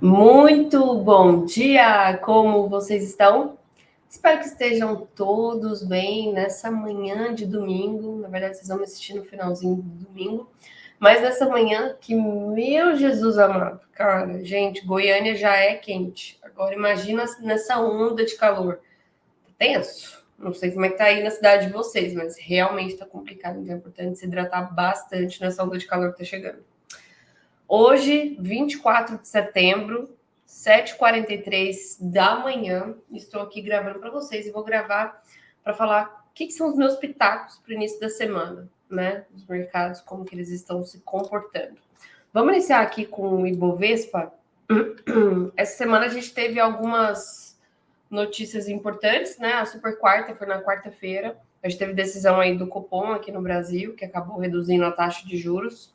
Muito bom dia! Como vocês estão? Espero que estejam todos bem nessa manhã de domingo. Na verdade, vocês vão me assistir no finalzinho do domingo. Mas nessa manhã que, meu Jesus amado, cara, gente, Goiânia já é quente. Agora imagina nessa onda de calor. Tá tenso. Não sei como é que tá aí na cidade de vocês, mas realmente tá complicado. Então é importante se hidratar bastante nessa onda de calor que tá chegando. Hoje, 24 de setembro, 7h43 da manhã, estou aqui gravando para vocês e vou gravar para falar o que são os meus pitacos para o início da semana, né? Os mercados, como que eles estão se comportando. Vamos iniciar aqui com o Ibovespa. Essa semana a gente teve algumas notícias importantes, né? A super quarta foi na quarta-feira. A gente teve decisão aí do Copom aqui no Brasil, que acabou reduzindo a taxa de juros.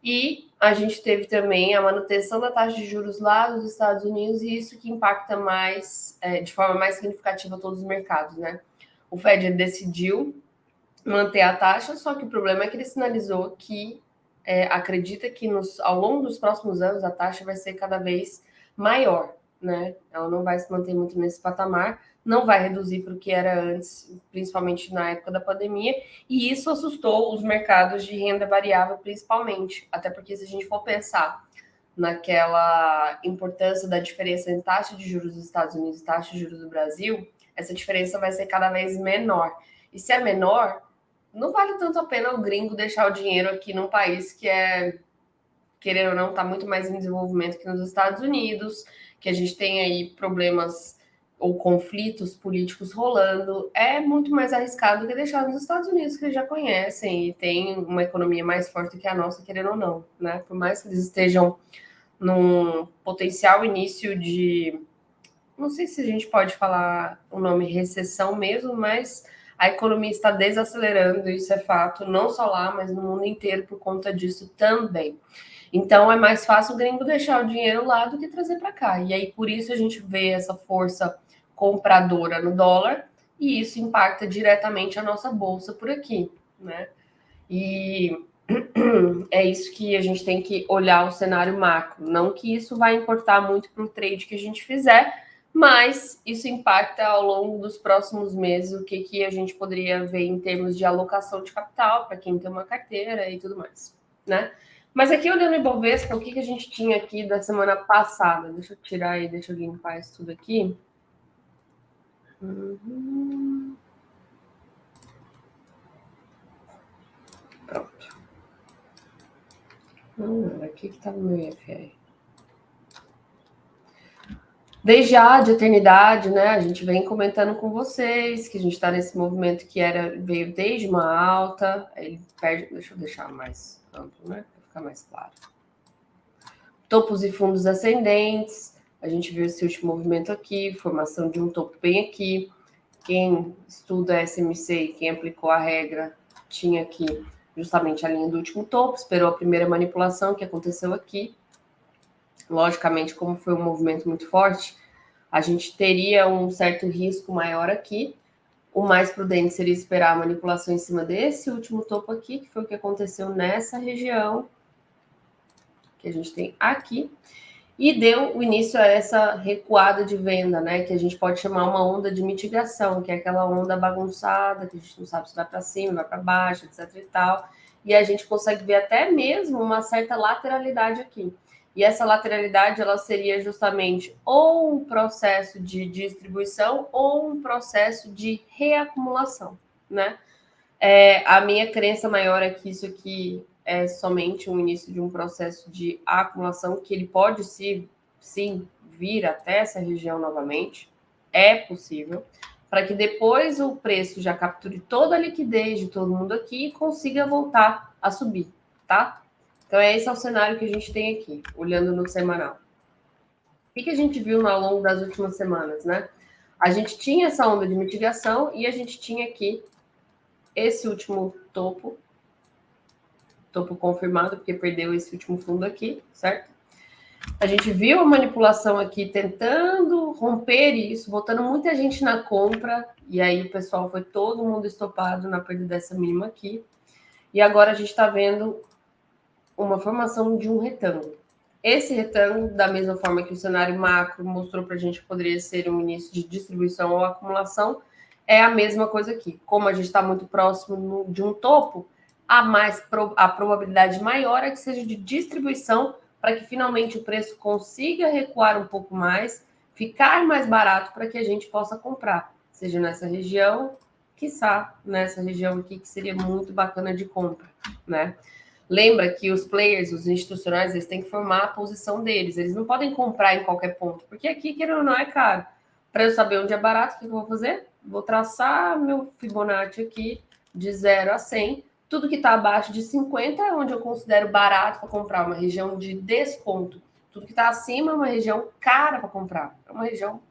E a gente teve também a manutenção da taxa de juros lá nos Estados Unidos, e isso que impacta mais, de forma mais significativa, todos os mercados, né? O Fed decidiu manter a taxa, só que o problema é que ele sinalizou que acredita que ao longo dos próximos anos a taxa vai ser cada vez maior, né? Ela não vai se manter muito nesse patamar, não vai reduzir para o que era antes, principalmente na época da pandemia, e isso assustou os mercados de renda variável, principalmente, até porque se a gente for pensar naquela importância da diferença entre taxa de juros dos Estados Unidos e taxa de juros do Brasil, essa diferença vai ser cada vez menor. E se é menor, não vale tanto a pena o gringo deixar o dinheiro aqui num país que querendo ou não, está muito mais em desenvolvimento que nos Estados Unidos, que a gente tem aí problemas ou conflitos políticos rolando. É muito mais arriscado do que deixar nos Estados Unidos, que eles já conhecem e tem uma economia mais forte que a nossa, querendo ou não, né? Por mais que eles estejam num potencial início de, não sei se a gente pode falar o nome recessão mesmo, mas a economia está desacelerando, isso é fato, não só lá, mas no mundo inteiro por conta disso também. Então é mais fácil o gringo deixar o dinheiro lá do que trazer para cá. E aí por isso a gente vê essa força compradora no dólar e isso impacta diretamente a nossa bolsa por aqui, né? E é isso que a gente tem que olhar o cenário macro. Não que isso vai importar muito para o trade que a gente fizer, mas isso impacta ao longo dos próximos meses o que a gente poderia ver em termos de alocação de capital para quem tem uma carteira e tudo mais, né? Mas aqui olhando o Ibovespa, o que a gente tinha aqui da semana passada? Deixa eu tirar aí, deixa eu limpar isso tudo aqui. Pronto. Não, aqui que estava o meu IFR. Desde de eternidade, né? A gente vem comentando com vocês que a gente está nesse movimento que veio desde uma alta, aí ele perde. Deixa eu deixar mais amplo, né? Para ficar mais claro. Topos e fundos ascendentes. A gente viu esse último movimento aqui, formação de um topo bem aqui. Quem estuda SMC e quem aplicou a regra tinha aqui justamente a linha do último topo, esperou a primeira manipulação que aconteceu aqui. Logicamente, como foi um movimento muito forte, a gente teria um certo risco maior aqui. O mais prudente seria esperar a manipulação em cima desse último topo aqui, que foi o que aconteceu nessa região que a gente tem aqui, e deu o início a essa recuada de venda, né? Que a gente pode chamar uma onda de mitigação, que é aquela onda bagunçada, que a gente não sabe se vai para cima, vai para baixo, etc e tal. E a gente consegue ver até mesmo uma certa lateralidade aqui. E essa lateralidade, ela seria justamente ou um processo de distribuição ou um processo de reacumulação, né? A minha crença maior é que isso aqui é somente um início de um processo de acumulação, que ele pode sim vir até essa região novamente, é possível, para que depois o preço já capture toda a liquidez de todo mundo aqui e consiga voltar a subir, tá? Então, esse é o cenário que a gente tem aqui, olhando no semanal. O que a gente viu ao longo das últimas semanas, né? A gente tinha essa onda de mitigação e a gente tinha aqui esse último topo confirmado, porque perdeu esse último fundo aqui, certo? A gente viu a manipulação aqui tentando romper isso, botando muita gente na compra, e aí o pessoal foi todo mundo estopado na perda dessa mínima aqui. E agora a gente está vendo uma formação de um retângulo. Esse retângulo, da mesma forma que o cenário macro mostrou para a gente que poderia ser um início de distribuição ou acumulação, é a mesma coisa aqui. Como a gente está muito próximo de um topo, a probabilidade maior é que seja de distribuição para que finalmente o preço consiga recuar um pouco mais, ficar mais barato para que a gente possa comprar, seja nessa região, quiçá nessa região aqui, que seria muito bacana de compra, né? Lembra que os players, os institucionais, eles têm que formar a posição deles. Eles não podem comprar em qualquer ponto, porque aqui, querendo ou não, é caro. Para eu saber onde é barato, o que eu vou fazer? Vou traçar meu Fibonacci aqui de 0 a 100. Tudo que está abaixo de 50 é onde eu considero barato para comprar, uma região de desconto. Tudo que está acima é uma região cara para comprar. É uma região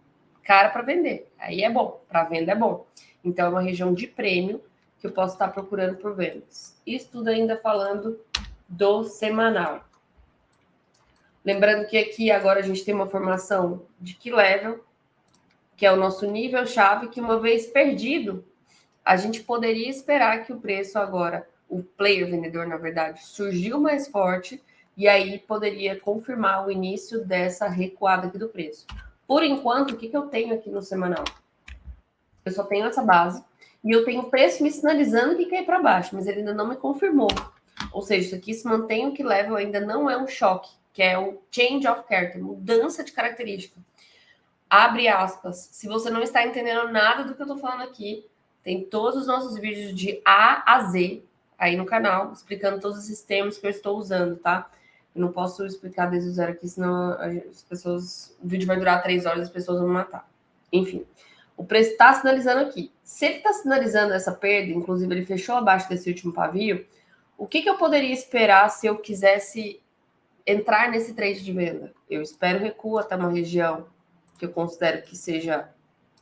cara para vender. Aí é bom, para venda é bom. Então é uma região de prêmio que eu posso estar procurando por vendas. Isso tudo ainda falando do semanal. Lembrando que aqui agora a gente tem uma formação de key level, que é o nosso nível-chave, que uma vez perdido, a gente poderia esperar que o preço agora, o player vendedor, na verdade, surgiu mais forte, e aí poderia confirmar o início dessa recuada aqui do preço. Por enquanto, o que eu tenho aqui no semanal? Eu só tenho essa base, e eu tenho o preço me sinalizando que quer ir para baixo, mas ele ainda não me confirmou. Ou seja, isso aqui se mantém o que level, ainda não é um choque, que é o change of character, mudança de característica. Abre aspas. Se você não está entendendo nada do que eu estou falando aqui, tem todos os nossos vídeos de A a Z aí no canal, explicando todos esses termos que eu estou usando, tá? Eu não posso explicar desde o zero aqui, senão as pessoas. O vídeo vai durar 3 horas e as pessoas vão me matar. Enfim, o preço está sinalizando aqui. Se ele está sinalizando essa perda, inclusive ele fechou abaixo desse último pavio, o que eu poderia esperar se eu quisesse entrar nesse trade de venda? Eu espero recuo até uma região que eu considero que seja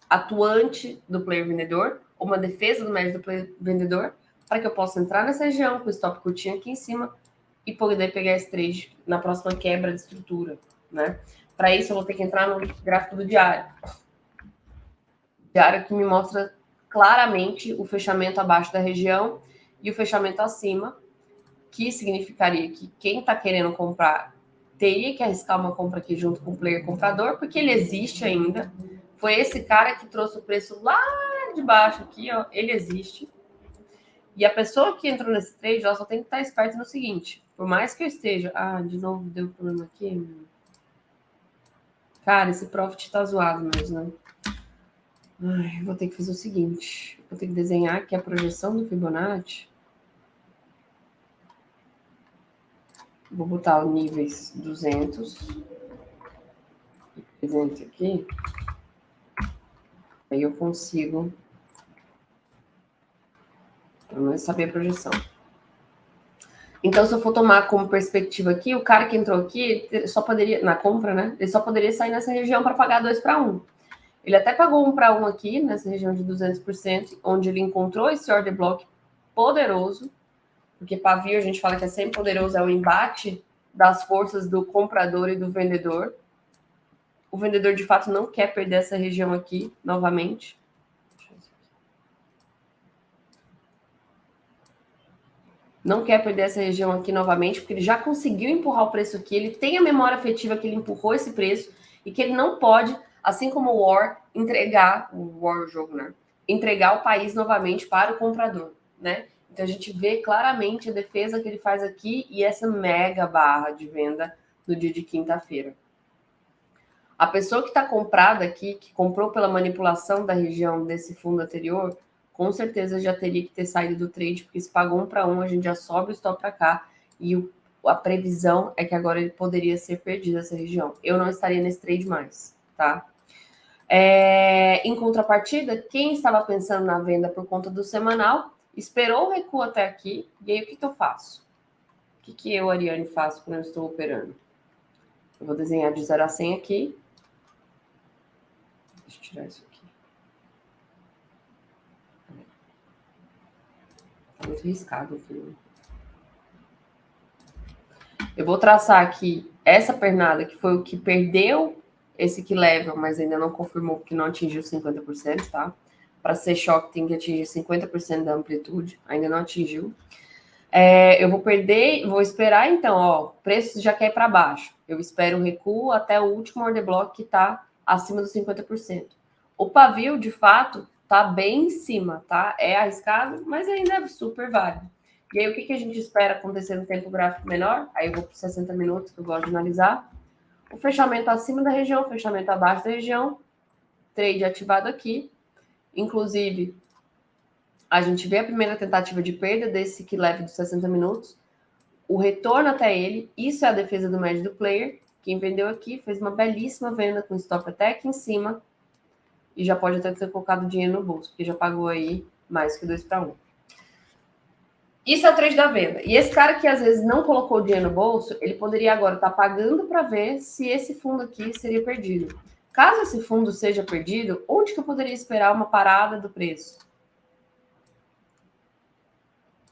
atuante do player vendedor, ou uma defesa do médio do player vendedor, para que eu possa entrar nessa região com o stop curtinho aqui em cima e poder pegar esse trade na próxima quebra de estrutura, né? Para isso eu vou ter que entrar no gráfico do diário. Diário que me mostra claramente o fechamento abaixo da região e o fechamento acima, que significaria que quem está querendo comprar teria que arriscar uma compra aqui junto com o player comprador, porque ele existe ainda. Foi esse cara que trouxe o preço lá de baixo aqui, ó, ele existe. E a pessoa que entrou nesse trade, ela só tem que estar esperta no seguinte, por mais que eu esteja... Ah, de novo deu problema aqui. Cara, esse profit tá zoado mesmo, né? Ai, vou ter que fazer o seguinte, vou ter que desenhar aqui a projeção do Fibonacci. Vou botar o níveis 200 e 300 aqui. Aí eu consigo pelo menos saber a projeção. Então, se eu for tomar como perspectiva aqui, o cara que entrou aqui só poderia, na compra, né? Ele só poderia sair nessa região para pagar 2 para 1. Ele até pagou 1 para 1 aqui, nessa região de 200%, onde ele encontrou esse order block poderoso, porque pavio a gente fala que é sempre poderoso, é o embate das forças do comprador e do vendedor. O vendedor, de fato, não quer perder essa região aqui, novamente. Não quer perder essa região aqui novamente, porque ele já conseguiu empurrar o preço aqui, ele tem a memória afetiva que ele empurrou esse preço e que ele não pode, assim como o War, entregar o War, o jogo, né? Entregar o país novamente para o comprador, né? Então a gente vê claramente a defesa que ele faz aqui e essa mega barra de venda no dia de quinta-feira. A pessoa que está comprada aqui, que comprou pela manipulação da região desse fundo anterior, com certeza já teria que ter saído do trade, porque se pagou 1 para 1, a gente já sobe o stop para cá, e a previsão é que agora ele poderia ser perdido essa região. Eu não estaria nesse trade mais, tá? Em contrapartida, quem estava pensando na venda por conta do semanal, esperou o recuo até aqui, e aí o que eu faço? O que eu, Ariane, faço quando eu estou operando? Eu vou desenhar de 0 a 100 aqui. Deixa eu tirar isso aqui. Tá muito riscado aqui. Eu vou traçar aqui essa pernada, que foi o que perdeu esse que level, mas ainda não confirmou que não atingiu 50%, tá? Para ser choque, tem que atingir 50% da amplitude, ainda não atingiu. Eu vou esperar, então, ó, o preço já quer ir para baixo. Eu espero um recuo até o último order block que está acima dos 50%. O pavio, de fato, está bem em cima, tá? É arriscado, mas ainda é super válido. E aí, o que a gente espera acontecer no tempo gráfico menor? Aí eu vou para 60 minutos, que eu gosto de analisar. O fechamento acima da região, o fechamento abaixo da região, trade ativado aqui. Inclusive, a gente vê a primeira tentativa de perda desse que leve dos 60 minutos, o retorno até ele, isso é a defesa do médio do player. Quem vendeu aqui fez uma belíssima venda com stop até aqui em cima e já pode até ter colocado dinheiro no bolso, porque já pagou aí mais que 2 para 1. Isso é o trade da venda. E esse cara que às vezes não colocou dinheiro no bolso, ele poderia agora estar pagando para ver se esse fundo aqui seria perdido. Caso esse fundo seja perdido, onde que eu poderia esperar uma parada do preço?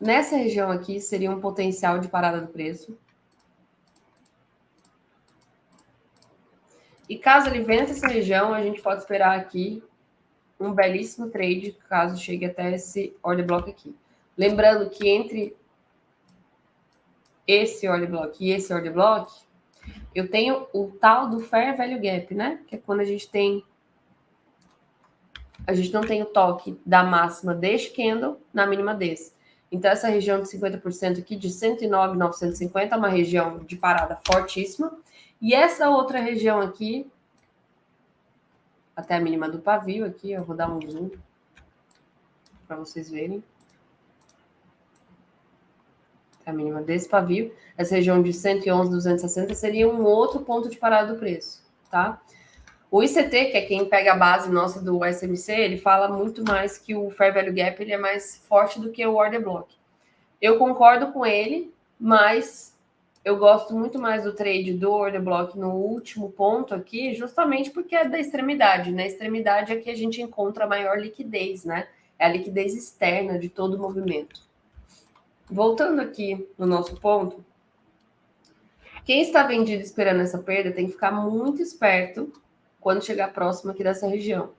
Nessa região aqui seria um potencial de parada do preço. E caso ele vença essa região, a gente pode esperar aqui um belíssimo trade, caso chegue até esse order block aqui. Lembrando que entre esse order block e esse order block, eu tenho o tal do Fair Value Gap, né? Que é quando a gente não tem o toque da máxima deste candle na mínima desse. Então, essa região de 50% aqui, de 109,950, é uma região de parada fortíssima. E essa outra região aqui, até a mínima do pavio aqui, eu vou dar um zoom para vocês verem. A mínima desse pavio, essa região de 111,260 seria um outro ponto de parada do preço, tá? O ICT, que é quem pega a base nossa do SMC, ele fala muito mais que o Fair Value Gap ele é mais forte do que o Order Block. Eu concordo com ele, mas eu gosto muito mais do trade do Order Block no último ponto aqui, justamente porque é da extremidade. Na extremidade é que a gente encontra a maior liquidez, né? É a liquidez externa de todo o movimento. Voltando aqui no nosso ponto, quem está vendido esperando essa perda tem que ficar muito esperto quando chegar próximo aqui dessa região.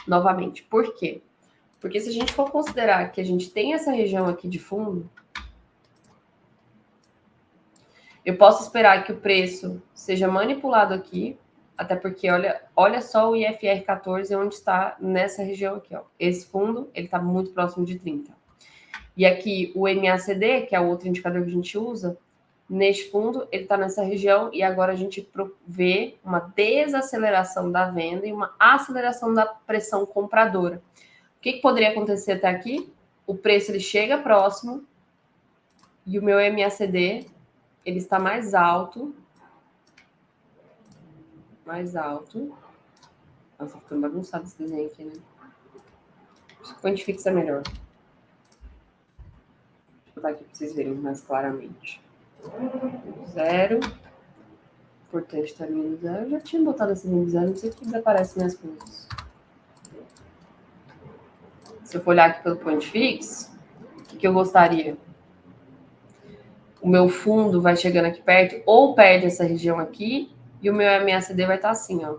Novamente, por quê? Porque se a gente for considerar que a gente tem essa região aqui de fundo, eu posso esperar que o preço seja manipulado aqui, até porque olha só o IFR 14 onde está nessa região aqui, ó. Esse fundo, ele está muito próximo de 30. E aqui o MACD, que é o outro indicador que a gente usa, neste fundo, ele está nessa região e agora a gente vê uma desaceleração da venda e uma aceleração da pressão compradora. O que poderia acontecer até aqui? O preço ele chega próximo e o meu MACD ele está mais alto. Nossa, ficando bagunçado esse desenho aqui, né? Acho que fonte fixa é melhor. Vou botar aqui para vocês verem mais claramente. 0. Importante estar no 0. Eu já tinha botado esse no 0, não sei o que desaparece minhas coisas. Se eu for olhar aqui pelo point fix, o que eu gostaria? O meu fundo vai chegando aqui perto, ou perde essa região aqui, e o meu MACD vai estar assim, ó.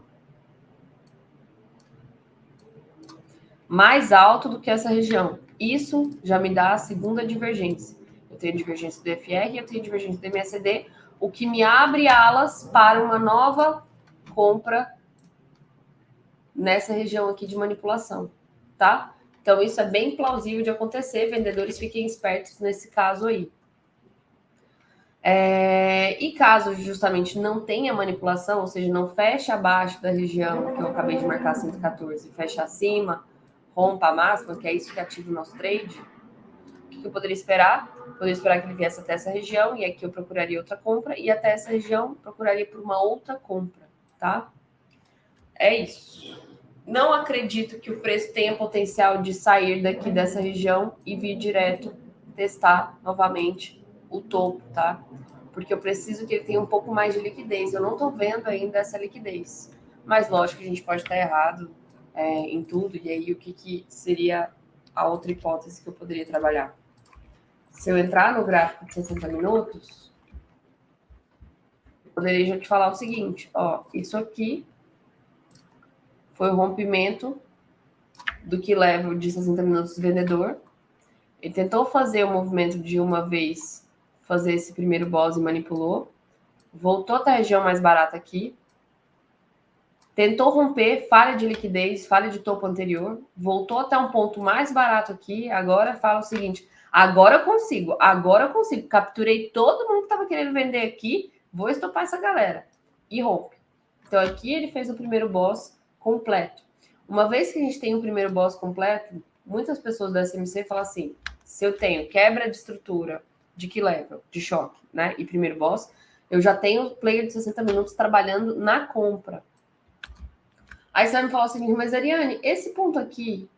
Mais alto do que essa região. Isso já me dá a segunda divergência. Eu tenho divergência do FR e eu tenho divergência do MACD, o que me abre alas para uma nova compra nessa região aqui de manipulação, tá? Então, isso é bem plausível de acontecer. Vendedores, fiquem espertos nesse caso aí. E caso justamente não tenha manipulação, ou seja, não feche abaixo da região que eu acabei de marcar 114, feche acima, rompa a máxima, que é isso que ativa o nosso trade, o que eu poderia esperar? Poderia esperar que ele viesse até essa região, e aqui eu procuraria outra compra, e até essa região procuraria por uma outra compra, tá? É isso. Não acredito que o preço tenha potencial de sair daqui dessa região e vir direto testar novamente o topo, tá? Porque eu preciso que ele tenha um pouco mais de liquidez. Eu não estou vendo ainda essa liquidez. Mas lógico que a gente pode estar errado em tudo. E aí o que seria a outra hipótese que eu poderia trabalhar? Se eu entrar no gráfico de 60 minutos, eu poderia já te falar o seguinte, ó, isso aqui foi o rompimento do que leva de 60 minutos do vendedor. Ele tentou fazer o movimento de uma vez, fazer esse primeiro boss e manipulou. voltou até a região mais barata aqui, tentou romper, falha de liquidez, falha de topo anterior, voltou até um ponto mais barato aqui, agora fala o seguinte, agora eu consigo, capturei todo mundo que estava querendo vender aqui, vou estopar essa galera, e rompe. Então aqui ele fez o primeiro boss completo. Uma vez que a gente tem o primeiro boss completo, muitas pessoas do SMC falam assim, se eu tenho quebra de estrutura, de que level? De choque, né? E primeiro boss, eu já tenho o player de 60 minutos trabalhando na compra. Aí você vai me falar o seguinte, mas Ariane, esse ponto aqui,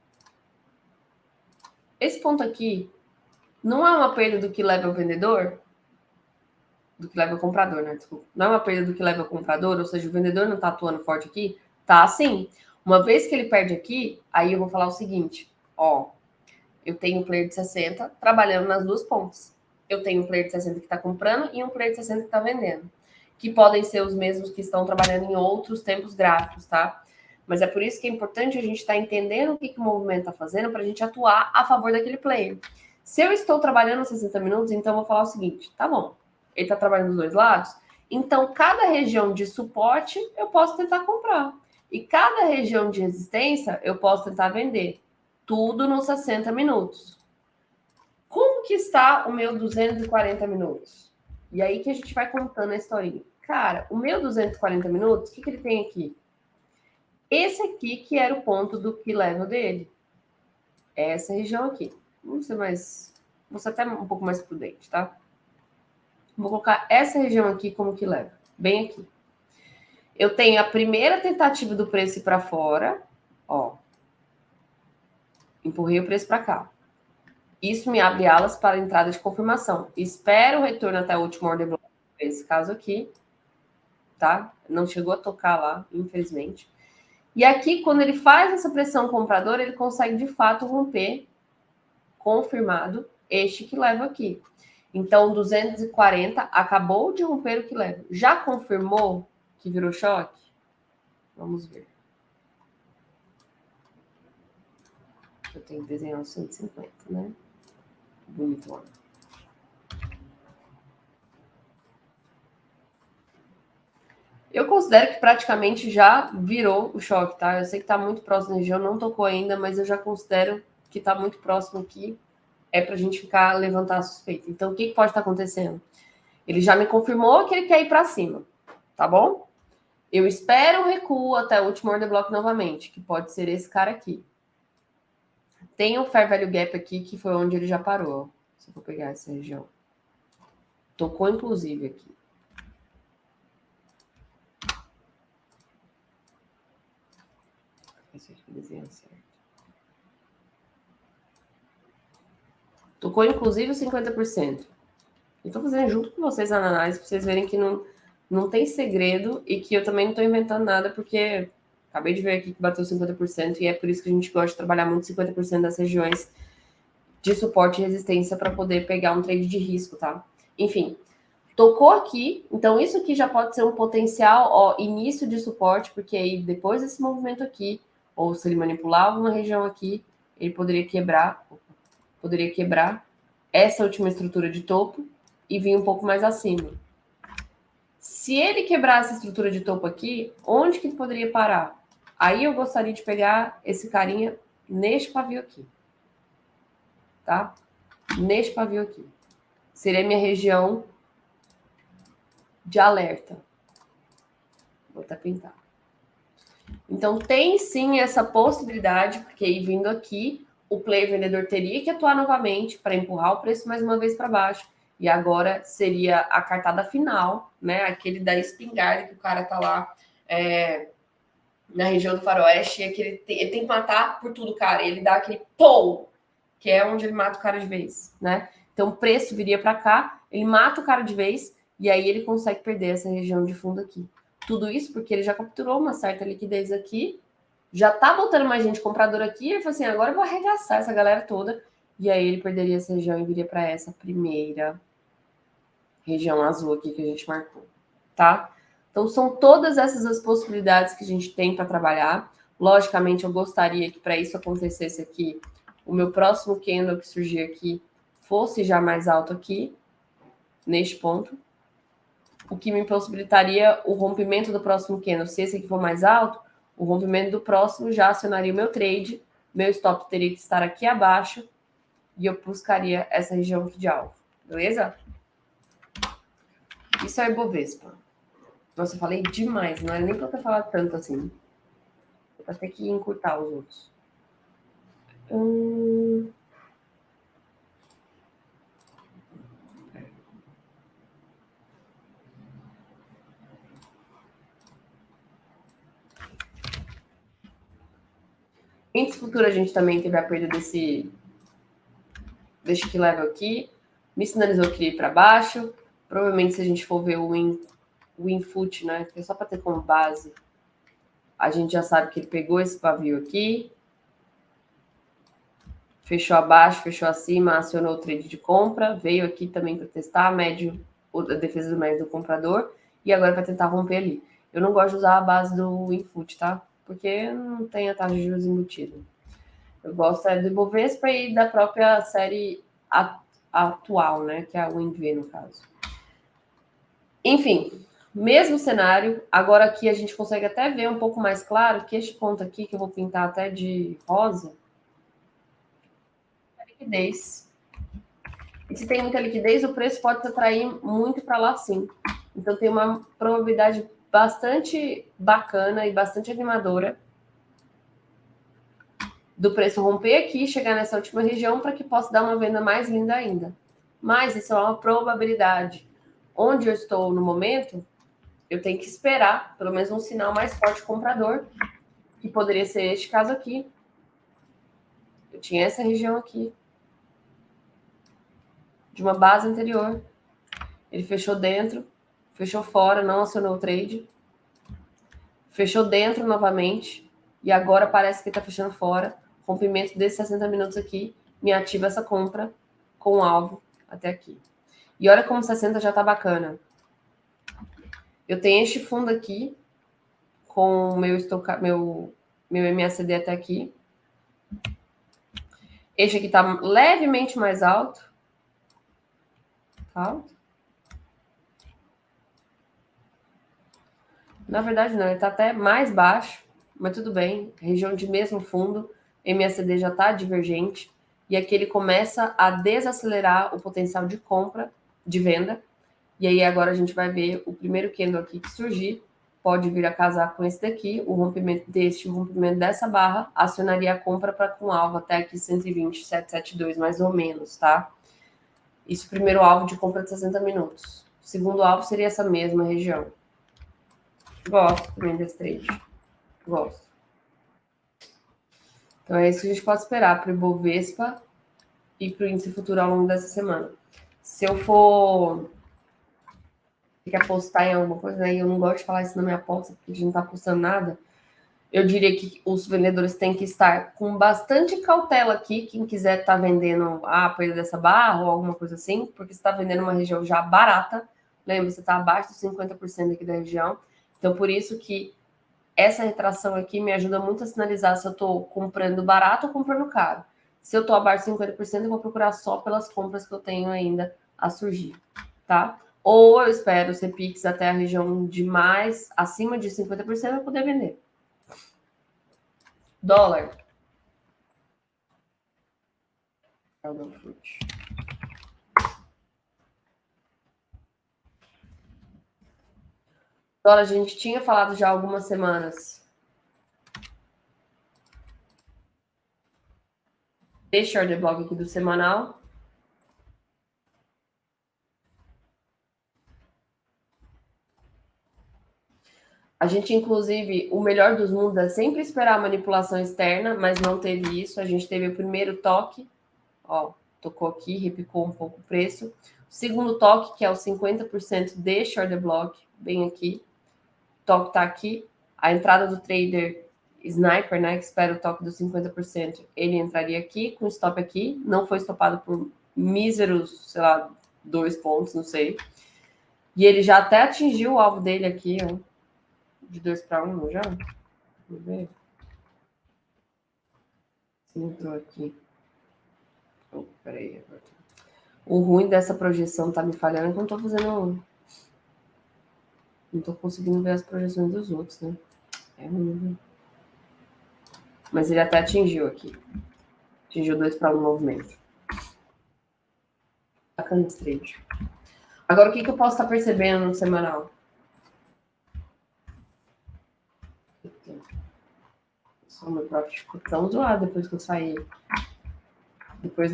não é uma perda do que leva o vendedor? Do que leva o comprador, né? Desculpa. Não é uma perda do que leva o comprador, ou seja, o vendedor não está atuando forte aqui? Tá sim. Uma vez que ele perde aqui, aí eu vou falar o seguinte, ó, eu tenho um player de 60 trabalhando nas duas pontas. Eu tenho um player de 60 que está comprando e um player de 60 que está vendendo. Que podem ser os mesmos que estão trabalhando em outros tempos gráficos, tá? Mas é por isso que é importante a gente estar entendendo o que o movimento está fazendo para a gente atuar a favor daquele player. Se eu estou trabalhando 60 minutos, então eu vou falar o seguinte, tá bom, ele está trabalhando dos dois lados, então cada região de suporte eu posso tentar comprar. E cada região de resistência eu posso tentar vender. Tudo nos 60 minutos. Como que está o meu 240 minutos? E aí que a gente vai contando a historinha. Cara, o meu 240 minutos, o que ele tem aqui? Esse aqui que era o ponto do key level dele. Essa região aqui. Vamos ser mais... Vou ser até um pouco mais prudente, tá? Vou colocar essa região aqui como key level. Bem aqui. Eu tenho a primeira tentativa do preço ir para fora. Ó. Empurrei o preço para cá. Isso me abre alas para a entrada de confirmação. Espero o retorno até o último order block, nesse caso aqui, tá? Não chegou a tocar lá, infelizmente. E aqui, quando ele faz essa pressão compradora, ele consegue, de fato, romper, confirmado, este que leva aqui. Então, 240 acabou de romper o que leva. Já confirmou que virou choque? Vamos ver. Eu tenho que desenhar o 150, né? Bonitona. Eu considero que praticamente já virou o choque, tá? Eu sei que está muito próximo da região, não tocou ainda, mas eu já considero que está muito próximo aqui. É para a gente levantar a suspeita. Então, o que pode estar acontecendo? Ele já me confirmou que ele quer ir para cima, tá bom? Eu espero um recuo até o último order block novamente, que pode ser esse cara aqui. Tem o Fair Value Gap aqui, que foi onde ele já parou. Se eu for pegar essa região. Tocou, inclusive, aqui. Esse aqui desenha certo. Tocou, inclusive, 50%. Eu tô fazendo junto com vocês a análise, para vocês verem que não tem segredo e que eu também não estou inventando nada, porque acabei de ver aqui que bateu 50% e é por isso que a gente gosta de trabalhar muito 50% das regiões de suporte e resistência para poder pegar um trade de risco, tá? Enfim, tocou aqui, então isso aqui já pode ser um potencial, ó, início de suporte, porque aí depois desse movimento aqui, ou se ele manipular alguma região aqui, ele poderia quebrar essa última estrutura de topo e vir um pouco mais acima. Se ele quebrar essa estrutura de topo aqui, onde que ele poderia parar? Aí eu gostaria de pegar esse carinha neste pavio aqui. Tá? Neste pavio aqui. Seria minha região de alerta. Vou até pintar. Então, tem sim essa possibilidade, porque aí vindo aqui, o player vendedor teria que atuar novamente para empurrar o preço mais uma vez para baixo. E agora seria a cartada final, né? Aquele da espingarda que o cara tá lá na região do faroeste, e ele tem que matar por tudo, cara. Ele dá aquele pum, que é onde ele mata o cara de vez, né? Então o preço viria para cá, ele mata o cara de vez, e aí ele consegue perder essa região de fundo aqui. Tudo isso porque ele já capturou uma certa liquidez aqui, já tá botando mais gente compradora aqui, ele falou assim, agora eu vou arregaçar essa galera toda, e aí ele perderia essa região e viria para essa primeira região azul aqui que a gente marcou, tá? Então são todas essas as possibilidades que a gente tem para trabalhar. Logicamente, eu gostaria que para isso acontecesse aqui, o meu próximo candle que surgir aqui fosse já mais alto aqui, neste ponto. o que me possibilitaria o rompimento do próximo candle. Se esse aqui for mais alto, o rompimento do próximo já acionaria o meu trade, meu stop teria que estar aqui abaixo e eu buscaria essa região aqui de alvo, beleza? Isso é Ibovespa. Nossa, eu falei demais, não era nem pra eu ter falado tanto assim. Vou ter que encurtar os outros. Índice futuro a gente também teve a perda desse que level aqui. Me sinalizou que ia para baixo. Provavelmente se a gente for ver o Winfoot, né, que é só para ter como base, a gente já sabe que ele pegou esse pavio aqui, fechou abaixo, fechou acima, acionou o trade de compra, veio aqui também para testar a defesa do médio do comprador, e agora vai tentar romper ali. Eu não gosto de usar a base do Winfoot, tá? Porque não tem a taxa de juros embutida. Eu gosto do Ibovespa e da própria série atual, né? Que é a WinV, no caso. Enfim, mesmo cenário. Agora aqui a gente consegue até ver um pouco mais claro que este ponto aqui, que eu vou pintar até de rosa, é liquidez. E se tem muita liquidez, o preço pode se atrair muito para lá sim. Então tem uma probabilidade bastante bacana e bastante animadora do preço romper aqui e chegar nessa última região para que possa dar uma venda mais linda ainda. Mas isso é uma probabilidade. Onde eu estou no momento, eu tenho que esperar pelo menos um sinal mais forte comprador, que poderia ser este caso aqui. Eu tinha essa região aqui, de uma base anterior. Ele fechou dentro, fechou fora, não acionou o trade. Fechou dentro novamente, e agora parece que está fechando fora. Rompimento desses 60 minutos aqui, me ativa essa compra com alvo até aqui. E olha como 60 já tá bacana. Eu tenho este fundo aqui, com o meu MACD até aqui. Este aqui tá levemente mais alto. Tá? Na verdade, não, ele tá até mais baixo, mas tudo bem. Região de mesmo fundo, MACD já tá divergente. E aqui ele começa a desacelerar o potencial de compra, de venda. E aí agora a gente vai ver o primeiro candle aqui que surgir, pode vir a casar com esse daqui, o rompimento dessa barra, acionaria a compra para com alvo até aqui 120,772 mais ou menos, tá? Isso primeiro alvo de compra de 60 minutos. O segundo alvo seria essa mesma região. Gosto também desse trade. Gosto. Então é isso que a gente pode esperar para o Ibovespa e para o índice futuro ao longo dessa semana. Se eu for ter que apostar em alguma coisa, né? E eu não gosto de falar isso na minha aposta, porque a gente não está apostando nada. Eu diria que os vendedores têm que estar com bastante cautela aqui. Quem quiser estar vendendo a perda dessa barra ou alguma coisa assim, porque você está vendendo uma região já barata. Lembra, você está abaixo dos 50% aqui da região. Então, por isso que essa retração aqui me ajuda muito a sinalizar se eu estou comprando barato ou comprando caro. Se eu estou abaixo de 50%, eu vou procurar só pelas compras que eu tenho ainda a surgir, tá? Ou eu espero ser Pix até a região de mais, acima de 50% para poder vender. Dólar. Dólar, a gente tinha falado já há algumas semanas. Deixa o order block aqui do semanal. A gente, inclusive, o melhor dos mundos é sempre esperar a manipulação externa, mas não teve isso. A gente teve o primeiro toque, ó, tocou aqui, repicou um pouco o preço. O segundo toque, que é o 50% de order block, bem aqui. O toque tá aqui. A entrada do trader sniper, né, que espera o toque dos 50%, ele entraria aqui, com stop aqui. Não foi estopado por míseros, sei lá, 2 pontos, não sei. E ele já até atingiu o alvo dele aqui, ó. De 2 para 1, já? Vamos ver. Se entrou aqui. Oh, peraí. O ruim dessa projeção tá me falhando que eu não tô fazendo. Não tô conseguindo ver as projeções dos outros, né? É ruim, né? Mas ele até atingiu aqui. Atingiu 2 para 1 movimento. Bacana esse trade. Agora, o que eu posso estar percebendo no semanal? Só meu profit ficou tão zoado depois que eu saí. Depois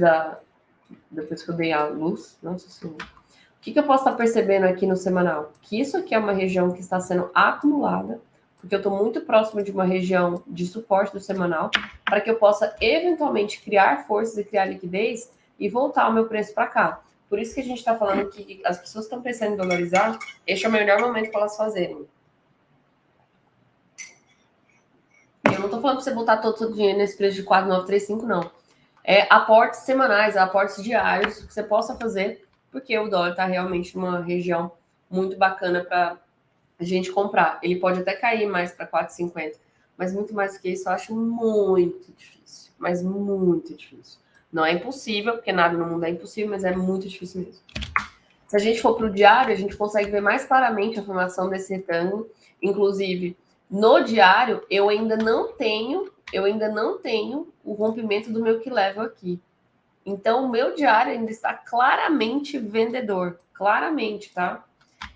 que eu dei a luz. Nossa Senhora. O que eu posso estar percebendo aqui no semanal? Que isso aqui é uma região que está sendo acumulada, porque eu estou muito próximo de uma região de suporte do semanal, para que eu possa eventualmente criar forças e criar liquidez e voltar o meu preço para cá. Por isso que a gente está falando que as pessoas estão pensando em dolarizar, este é o melhor momento para elas fazerem. Eu não estou falando para você botar todo o seu dinheiro nesse preço de 4,935, não. É aportes semanais, aportes diários que você possa fazer, porque o dólar está realmente numa região muito bacana para a gente comprar. Ele pode até cair mais para 4,50, mas muito mais que isso eu acho muito difícil. Mas muito difícil. Não é impossível, porque nada no mundo é impossível, mas é muito difícil mesmo. Se a gente for para o diário, a gente consegue ver mais claramente a formação desse retângulo. Inclusive, no diário, eu ainda não tenho o rompimento do meu key level aqui. Então, o meu diário ainda está claramente vendedor. Claramente, tá?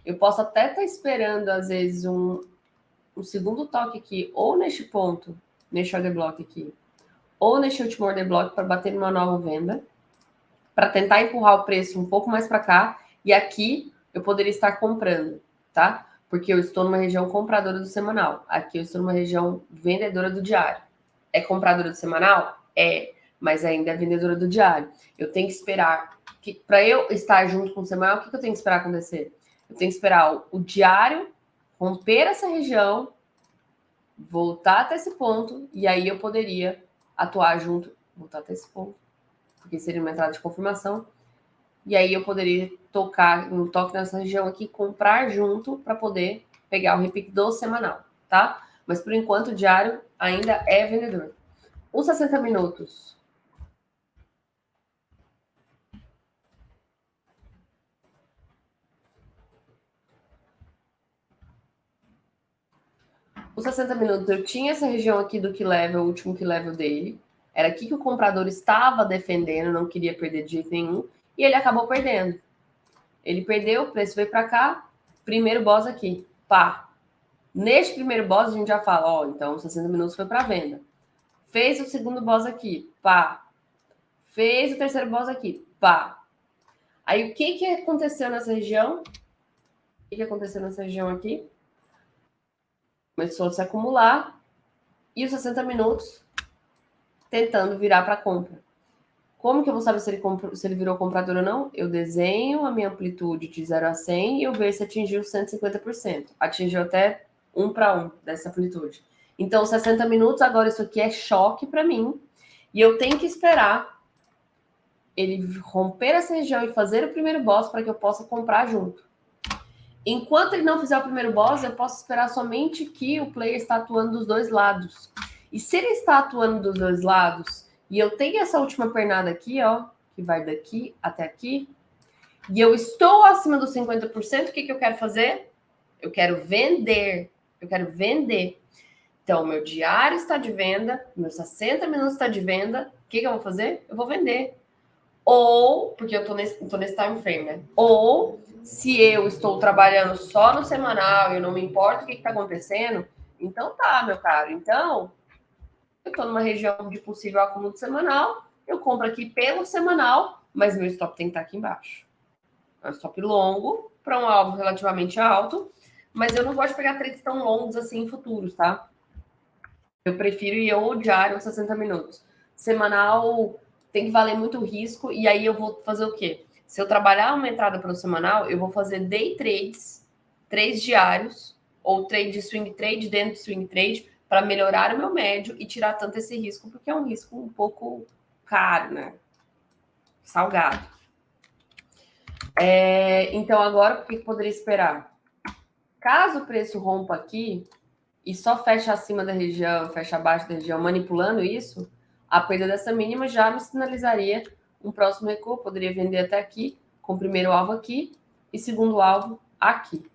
Eu posso até estar esperando, às vezes, um segundo toque aqui, ou neste ponto, neste order block aqui, ou neste último order block para bater numa nova venda, para tentar empurrar o preço um pouco mais para cá, e aqui eu poderia estar comprando, tá? Porque eu estou numa região compradora do semanal. Aqui eu estou numa região vendedora do diário. É compradora do semanal? É, mas ainda é vendedora do diário. Eu tenho que esperar que para eu estar junto com o semanal, o que eu tenho que esperar acontecer? Eu tenho que esperar o diário romper essa região, voltar até esse ponto, e aí eu poderia atuar junto, voltar até esse ponto, porque seria uma entrada de confirmação, e aí eu poderia tocar um toque nessa região aqui, comprar junto para poder pegar o repique do semanal, tá? Mas por enquanto o diário ainda é vendedor. Os 60 minutos. Os 60 minutos eu tinha essa região aqui do key level, o último key level dele. Era aqui que o comprador estava defendendo, não queria perder de jeito nenhum, e ele acabou perdendo. Ele perdeu, o preço veio para cá, primeiro boss aqui, pá. Neste primeiro boss a gente já fala, ó, então 60 minutos foi para venda. Fez o segundo boss aqui, pá. Fez o terceiro boss aqui, pá. Aí o que aconteceu nessa região? O que aconteceu nessa região aqui? Começou a se acumular e os 60 minutos tentando virar para compra. Como que eu vou saber se ele virou comprador ou não? Eu desenho a minha amplitude de 0 a 100 e eu vejo se atingiu 150%. Atingiu até 1 para 1 dessa amplitude. Então, 60 minutos, agora isso aqui é choque para mim. E eu tenho que esperar ele romper essa região e fazer o primeiro boss para que eu possa comprar junto. Enquanto ele não fizer o primeiro boss, eu posso esperar somente que o player está atuando dos dois lados. E se ele está atuando dos dois lados, e eu tenho essa última pernada aqui, ó, que vai daqui até aqui, e eu estou acima dos 50%, o que eu quero fazer? Eu quero vender. Eu quero vender. Então, meu diário está de venda, meus 60 minutos está de venda. O que eu vou fazer? Eu vou vender. Ou, porque eu tô nesse time frame, né? Ou, se eu estou trabalhando só no semanal e eu não me importo o que está acontecendo, então tá, meu caro. Então, eu estou numa região de possível acúmulo de semanal, eu compro aqui pelo semanal, mas meu stop tem que estar aqui embaixo. É um stop longo para um alvo relativamente alto, mas eu não gosto de pegar trades tão longos assim em futuros, tá? Eu prefiro ir ou diário ou 60 minutos. Semanal tem que valer muito o risco, e aí eu vou fazer o quê? Se eu trabalhar uma entrada para o semanal, eu vou fazer day trades, três diários, ou trade de swing trade dentro de swing trade, para melhorar o meu médio e tirar tanto esse risco, porque é um risco um pouco caro, né? Salgado. Então, agora, o que poderia esperar? Caso o preço rompa aqui e só fecha acima da região, fecha abaixo da região, manipulando isso, a perda dessa mínima já me sinalizaria um próximo recuo. Poderia vender até aqui, com o primeiro alvo aqui e segundo alvo aqui.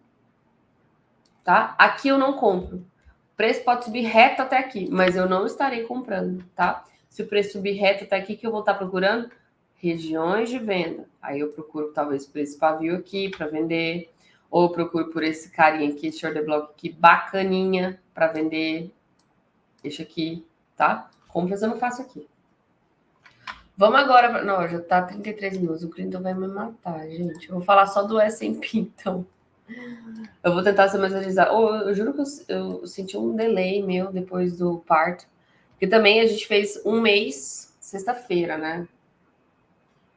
tá? Aqui eu não compro. O preço pode subir reto até aqui, mas eu não estarei comprando, tá? Se o preço subir reto até aqui, que eu vou estar procurando? Regiões de venda. Aí eu procuro talvez por esse pavio aqui para vender, ou eu procuro por esse carinha aqui, esse order block aqui, bacaninha para vender. Deixa aqui, tá? Compras eu não faço aqui. Vamos agora. Não, já tá 33 minutos. O Clinton vai me matar, gente. Eu vou falar só do S&P, então. Eu vou tentar ser mais agilizado. Oh, eu juro que eu senti um delay meu depois do parto. Porque também a gente fez um mês sexta-feira, né?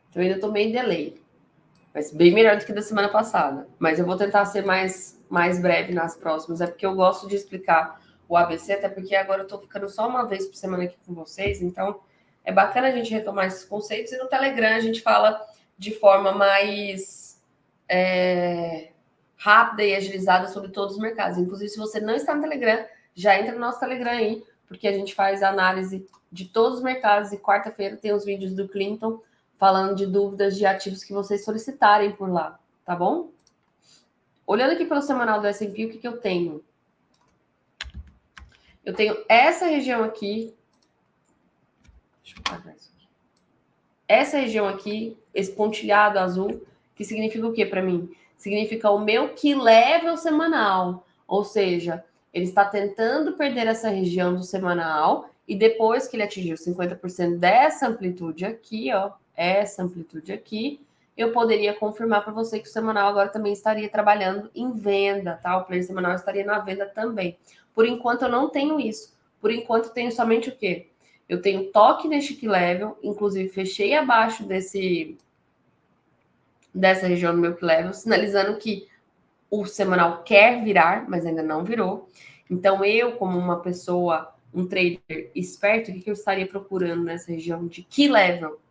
Então eu ainda tô meio delay. Mas bem melhor do que da semana passada. Mas eu vou tentar ser mais breve nas próximas. É porque eu gosto de explicar o ABC, até porque agora eu tô ficando só uma vez por semana aqui com vocês. Então é bacana a gente retomar esses conceitos. E no Telegram a gente fala de forma mais rápida e agilizada sobre todos os mercados. Inclusive, se você não está no Telegram, já entra no nosso Telegram aí, porque a gente faz análise de todos os mercados e quarta-feira tem os vídeos do Clinton falando de dúvidas de ativos que vocês solicitarem por lá, tá bom? Olhando aqui pelo semanal do S&P, o que eu tenho? Eu tenho essa região aqui. Deixa eu apagar isso aqui. Essa região aqui, esse pontilhado azul, que significa o que para mim? Significa o meu key level semanal. Ou seja, ele está tentando perder essa região do semanal e depois que ele atingiu 50% dessa amplitude aqui, ó, essa amplitude aqui, eu poderia confirmar para você que o semanal agora também estaria trabalhando em venda, tá? O player semanal estaria na venda também. Por enquanto eu não tenho isso. Por enquanto eu tenho somente o quê? Eu tenho toque neste key level, inclusive fechei abaixo dessa região do meu key level, sinalizando que o semanal quer virar, mas ainda não virou. Então, eu, como uma pessoa, um trader esperto, o que eu estaria procurando nessa região de key level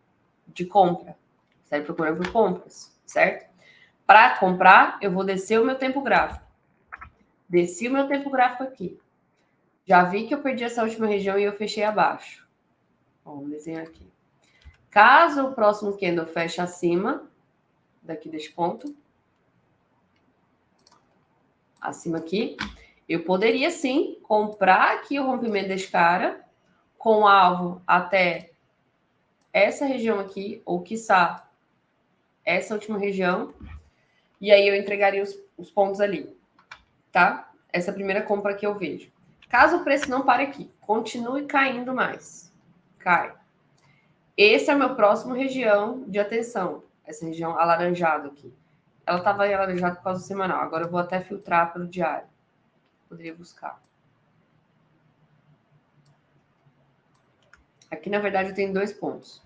de compra? Estaria procurando por compras, certo? Para comprar, eu vou descer o meu tempo gráfico. Desci o meu tempo gráfico aqui. Já vi que eu perdi essa última região e eu fechei abaixo. Vamos desenhar aqui. Caso o próximo candle feche acima daqui deste ponto, acima aqui, eu poderia sim comprar aqui o rompimento desse cara com alvo até essa região aqui, ou quiçá essa última região, e aí eu entregaria os pontos ali, tá? Essa é a primeira compra que eu vejo. Caso o preço não pare aqui, continue caindo mais, cai. Esse é o meu próximo região de atenção, essa região alaranjada aqui. Ela estava alaranjada por causa do semanal, agora eu vou até filtrar para o diário. Poderia buscar. Aqui, na verdade, eu tenho 2 pontos.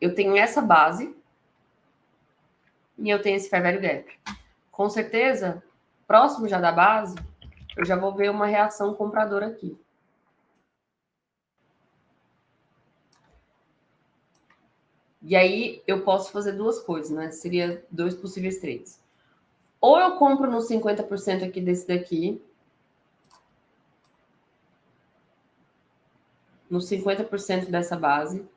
Eu tenho essa base e eu tenho esse fair value gap. Com certeza, próximo já da base, eu já vou ver uma reação compradora aqui. E aí eu posso fazer duas coisas, né? Seria 2 possíveis trades. Ou eu compro no 50% aqui desse daqui, no 50% dessa base,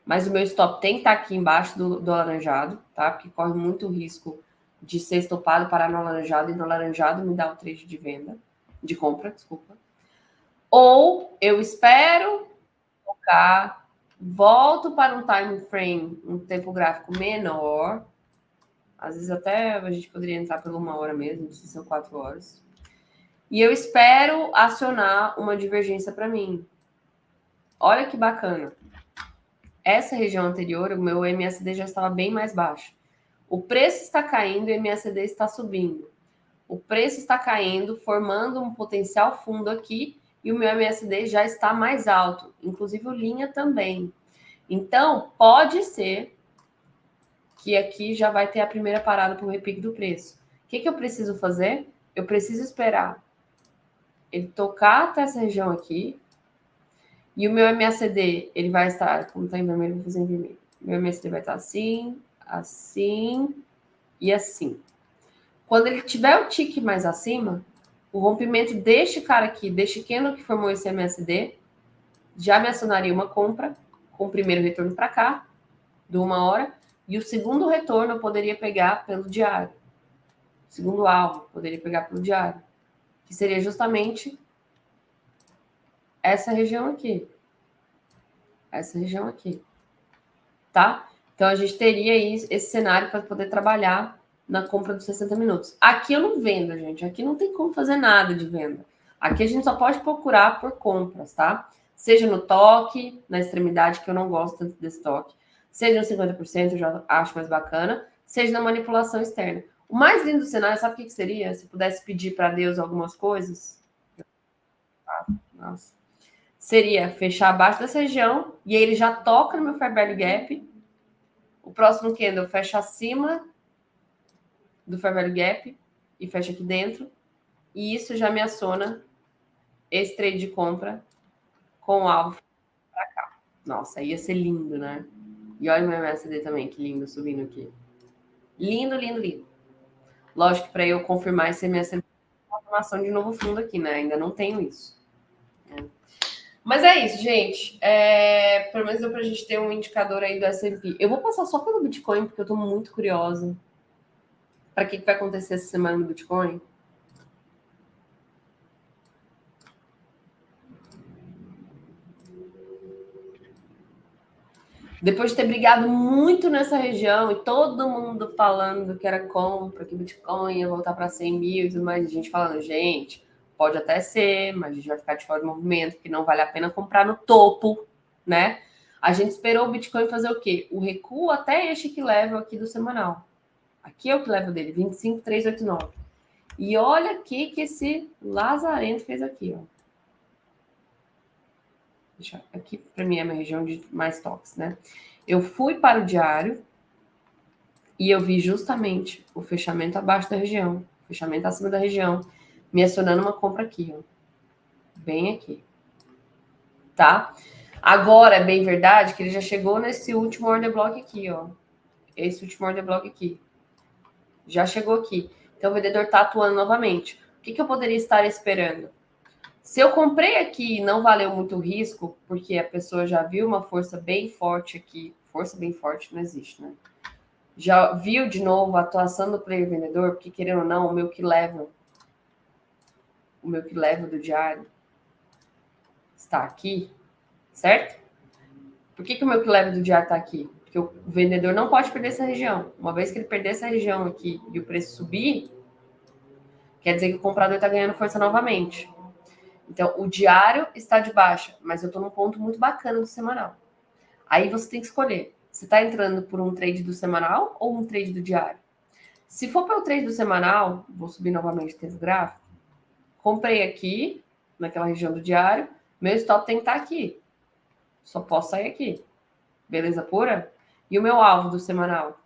mas o meu stop tem que estar aqui embaixo do alaranjado, tá? Porque corre muito risco de ser estopado, parar no alaranjado, e no alaranjado me dá o trade de venda, de compra, desculpa. Ou eu espero tocar, volto para um time frame, um tempo gráfico menor, às vezes até a gente poderia entrar por 1 hora mesmo, não sei se são 4 horas, e eu espero acionar uma divergência para mim. Olha que bacana. Essa região anterior, o meu MACD já estava bem mais baixo. O preço está caindo e o MACD está subindo. O preço está caindo, formando um potencial fundo aqui, e o meu MACD já está mais alto, inclusive o linha também. Então, pode ser que aqui já vai ter a primeira parada para o repique do preço. O que eu preciso fazer? Eu preciso esperar ele tocar até essa região aqui, e o meu MACD, ele vai estar, como está em vermelho, vou fazer em vermelho. Meu MACD vai estar assim, assim e assim. Quando ele tiver o tique mais acima, o rompimento deste cara aqui, deste candle que formou esse MACD, já me acionaria uma compra, com o primeiro retorno para cá, de 1 hora, e o segundo retorno eu poderia pegar pelo diário. segundo alvo, poderia pegar pelo diário, que seria justamente essa região aqui. Essa região aqui, tá? Então, a gente teria aí esse cenário para poder trabalhar na compra dos 60 minutos. Aqui eu não vendo, gente. Aqui não tem como fazer nada de venda. Aqui a gente só pode procurar por compras, tá? Seja no toque, na extremidade, que eu não gosto tanto desse toque. Seja no 50%, eu já acho mais bacana. Seja na manipulação externa. O mais lindo do cenário, sabe o que seria? Se pudesse pedir para Deus algumas coisas. Nossa. Seria fechar abaixo dessa região e aí ele já toca no meu Fair Value Gap. O próximo candle fecha acima do Fair Value Gap e fecha aqui dentro. E isso já me aciona esse trade de compra com o alvo para cá. Nossa, ia ser lindo, né? E olha o meu MACD também, que lindo subindo aqui. Lindo, lindo, lindo. Lógico que para eu confirmar esse MACD, confirmação de novo fundo aqui, né? Ainda não tenho isso. Mas é isso, gente. Pelo menos deu pra gente ter um indicador aí do S&P. Eu vou passar só pelo Bitcoin, porque eu tô muito curiosa. Para que vai acontecer essa semana no Bitcoin? Depois de ter brigado muito nessa região e todo mundo falando que era compra, que o Bitcoin ia voltar para 100 mil e tudo mais, a gente falando, gente, pode até ser, mas a gente vai ficar de fora do movimento, porque não vale a pena comprar no topo, né? A gente esperou o Bitcoin fazer o quê? O recuo até este que level aqui do semanal. Aqui é o que level dele, 25,389. E olha o que esse lazarento fez aqui, ó. Aqui, para mim, é uma região de mais toques, né? Eu fui para o diário e eu vi justamente o fechamento abaixo da região, o fechamento acima da região, me acionando uma compra aqui, ó. Bem aqui. Tá? Agora, é bem verdade que ele já chegou nesse último order block aqui, ó. Esse último order block aqui. Já chegou aqui. Então, o vendedor tá atuando novamente. O que eu poderia estar esperando? Se eu comprei aqui e não valeu muito o risco, porque a pessoa já viu uma força bem forte aqui, força bem forte não existe, né? Já viu de novo a atuação do player vendedor, porque querendo ou não, o meu que level do diário está aqui, certo? Por que o meu que level do diário está aqui? Porque o vendedor não pode perder essa região. Uma vez que ele perder essa região aqui e o preço subir, quer dizer que o comprador está ganhando força novamente. Então, o diário está de baixa, mas eu estou num ponto muito bacana do semanal. Aí você tem que escolher. Você está entrando por um trade do semanal ou um trade do diário? Se for pelo trade do semanal, vou subir novamente o tempo gráfico. Comprei aqui, naquela região do diário. Meu stop tem que estar aqui. Só posso sair aqui. Beleza pura? E o meu alvo do semanal?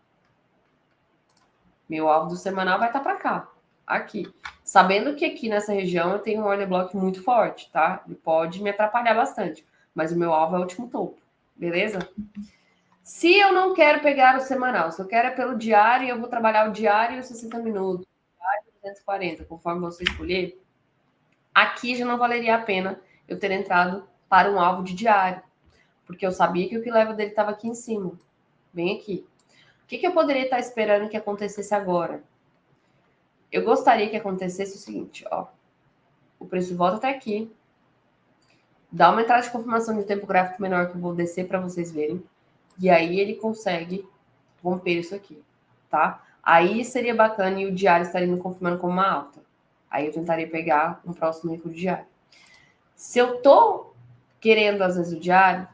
Meu alvo do semanal vai estar para cá. Aqui. Sabendo que aqui nessa região eu tenho um order block muito forte, tá? Ele pode me atrapalhar bastante. Mas o meu alvo é o último topo. Beleza? Se eu não quero pegar o semanal, se eu quero é pelo diário, eu vou trabalhar o diário e os 60 minutos, o diário 240, conforme você escolher, aqui já não valeria a pena eu ter entrado para um alvo de diário, porque eu sabia que o que leva dele estava aqui em cima, bem aqui. O que eu poderia estar esperando que acontecesse agora? Eu gostaria que acontecesse o seguinte, ó, o preço volta até aqui, dá uma entrada de confirmação de tempo gráfico menor que eu vou descer para vocês verem, e aí ele consegue romper isso aqui, tá? Aí seria bacana e o diário estaria me confirmando como uma alta. Aí eu tentaria pegar um próximo recuo diário. Se eu tô querendo, às vezes, o diário,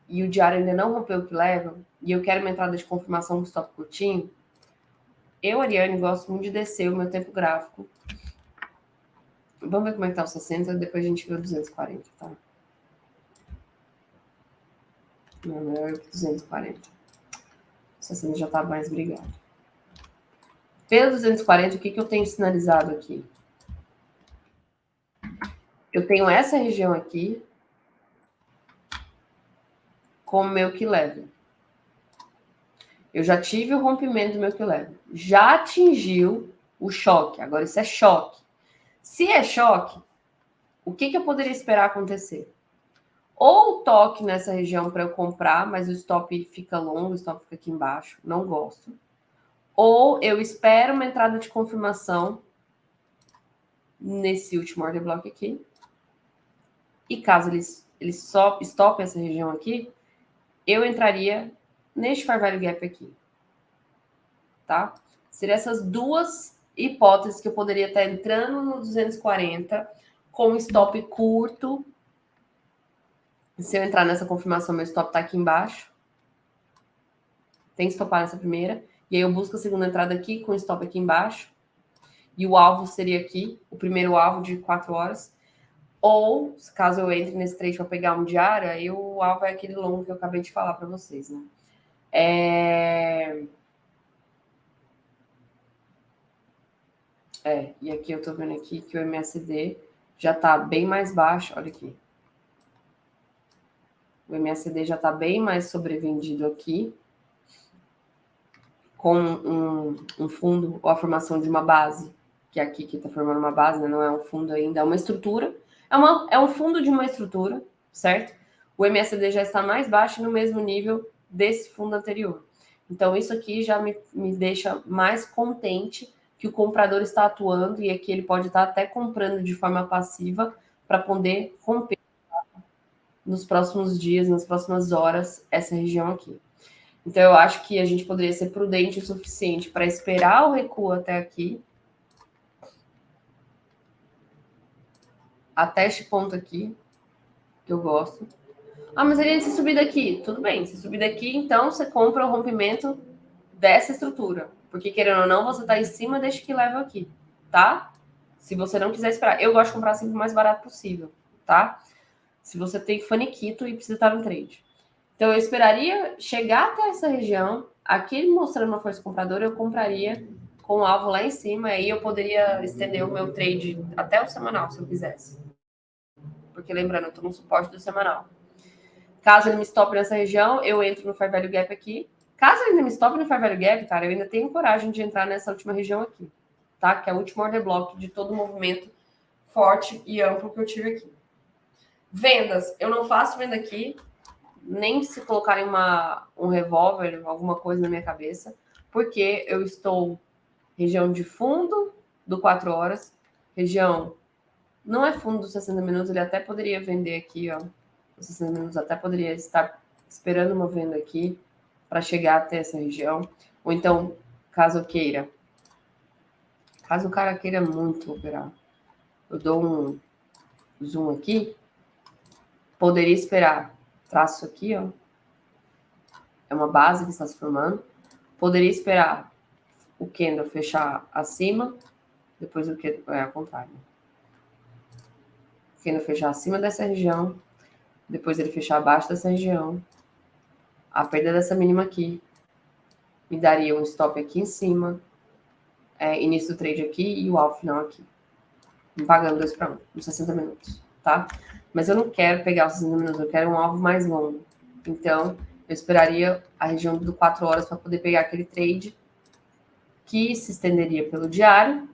e o diário ainda não rompeu o que leva, e eu quero uma entrada de confirmação com stop curtinho, eu, Ariane, gosto muito de descer o meu tempo gráfico. Vamos ver como é que tá o 60, depois a gente vê o 240, tá? Não, melhor que 240. O 60 já tá mais brigado. Pelo 240, o que eu tenho sinalizado aqui? Eu tenho essa região aqui como meu que leva. Eu já tive o rompimento do meu que leva. Já atingiu o choque. Agora isso é choque. Se é choque, o que eu poderia esperar acontecer? Ou o toque nessa região para eu comprar, mas o stop fica longo, o stop fica aqui embaixo. Não gosto. ou eu espero uma entrada de confirmação nesse último order block aqui, e caso ele só stope essa região aqui, eu entraria neste fair value gap aqui, tá? Seriam essas duas hipóteses que eu poderia estar entrando no 240 com stop curto. Se eu entrar nessa confirmação, meu stop está aqui embaixo. Tem que stopar nessa primeira. E aí eu busco a segunda entrada aqui com stop aqui embaixo. E o alvo seria aqui, o primeiro alvo de 4 horas. Ou, caso eu entre nesse trade para pegar um diário, aí o alvo é aquele longo que eu acabei de falar para vocês, né? E aqui eu tô vendo aqui que o MACD já tá bem mais baixo, olha aqui. O MACD já tá bem mais sobrevendido aqui, com um fundo ou a formação de uma base, que é aqui que tá formando uma base, né? Não é um fundo ainda, é uma estrutura. É um fundo de uma estrutura, certo? O MACD já está mais baixo no mesmo nível desse fundo anterior. Então, isso aqui já me deixa mais contente que o comprador está atuando e aqui ele pode estar até comprando de forma passiva para poder romper nos próximos dias, nas próximas horas, essa região aqui. Então, eu acho que a gente poderia ser prudente o suficiente para esperar o recuo até aqui, até este ponto aqui, que eu gosto. Ah, mas ele se subir daqui. Tudo bem, se subir daqui, então você compra o rompimento dessa estrutura. Porque, querendo ou não, você está em cima deste que leva aqui, tá? Se você não quiser esperar. Eu gosto de comprar sempre o mais barato possível, tá? Se você tem faniquito e precisa estar no trade. Então, eu esperaria chegar até essa região. Aqui mostrando uma força compradora, eu compraria com o alvo lá em cima. Aí eu poderia estender o meu trade até o semanal, se eu quisesse. Porque, lembrando, eu estou no suporte do semanal. Caso ele me stoppe nessa região, eu entro no Fair Value Gap aqui. Caso ele ainda me stoppe no Fair Value Gap, cara, eu ainda tenho coragem de entrar nessa última região aqui, tá? Que é o último order block de todo o movimento forte e amplo que eu tive aqui. Vendas. Eu não faço venda aqui, nem se colocarem um revólver, alguma coisa na minha cabeça, porque eu estou região de fundo do 4 horas, região não é fundo dos 60 minutos, ele até poderia vender aqui, ó. Os 60 minutos até poderia estar esperando uma venda aqui para chegar até essa região. Ou então, caso o cara queira muito operar, eu dou um zoom aqui, poderia esperar. Traço aqui, ó. É uma base que está se formando. Poderia esperar o candle fechar acima, depois o que é ao contrário. O candle fechar acima dessa região, depois ele fechar abaixo dessa região. A perda dessa mínima aqui me daria um stop aqui em cima, início do trade aqui e o alvo final aqui. Me pagando 2 para 1, nos 60 minutos, tá? Mas eu não quero pegar os 60 minutos, eu quero um alvo mais longo. Então, eu esperaria a região do 4 horas para poder pegar aquele trade que se estenderia pelo diário.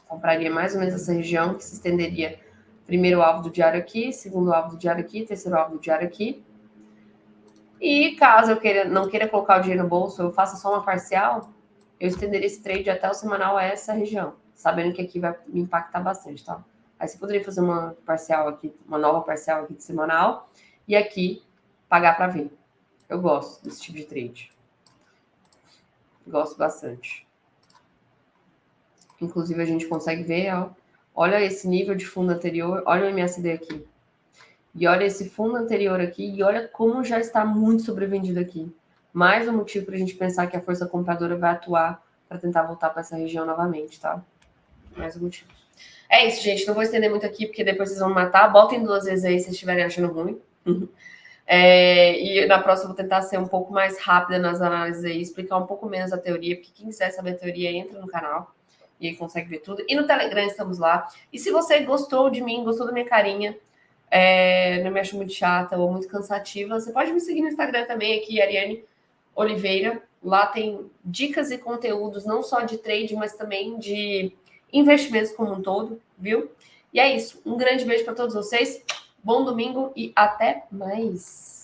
Compraria mais ou menos essa região que se estenderia primeiro alvo do diário aqui, segundo alvo do diário aqui, terceiro alvo do diário aqui. E caso eu não queira colocar o dinheiro no bolso, eu faça só uma parcial, eu estenderia esse trade até o semanal a essa região, sabendo que aqui vai me impactar bastante, tá? Aí você poderia fazer uma parcial aqui, uma nova parcial aqui de semanal, e aqui pagar para ver. Eu gosto desse tipo de trade. Gosto bastante. Inclusive, a gente consegue ver, ó, olha esse nível de fundo anterior, olha o MACD aqui. E olha esse fundo anterior aqui, e olha como já está muito sobrevendido aqui. Mais um motivo para a gente pensar que a força compradora vai atuar para tentar voltar para essa região novamente, tá? Mais um motivo. É isso, gente. Não vou estender muito aqui, porque depois vocês vão me matar. Botem 2 vezes aí se estiverem achando ruim. E na próxima eu vou tentar ser um pouco mais rápida nas análises aí, explicar um pouco menos a teoria, porque quem quiser saber a teoria, entra no canal e aí consegue ver tudo. E no Telegram estamos lá. E se você gostou de mim, gostou da minha carinha, não me acha muito chata ou muito cansativa, você pode me seguir no Instagram também, aqui, Ariane Oliveira. Lá tem dicas e conteúdos, não só de trade, mas também de investimentos como um todo, viu? E é isso. Um grande beijo para todos vocês. Bom domingo e até mais.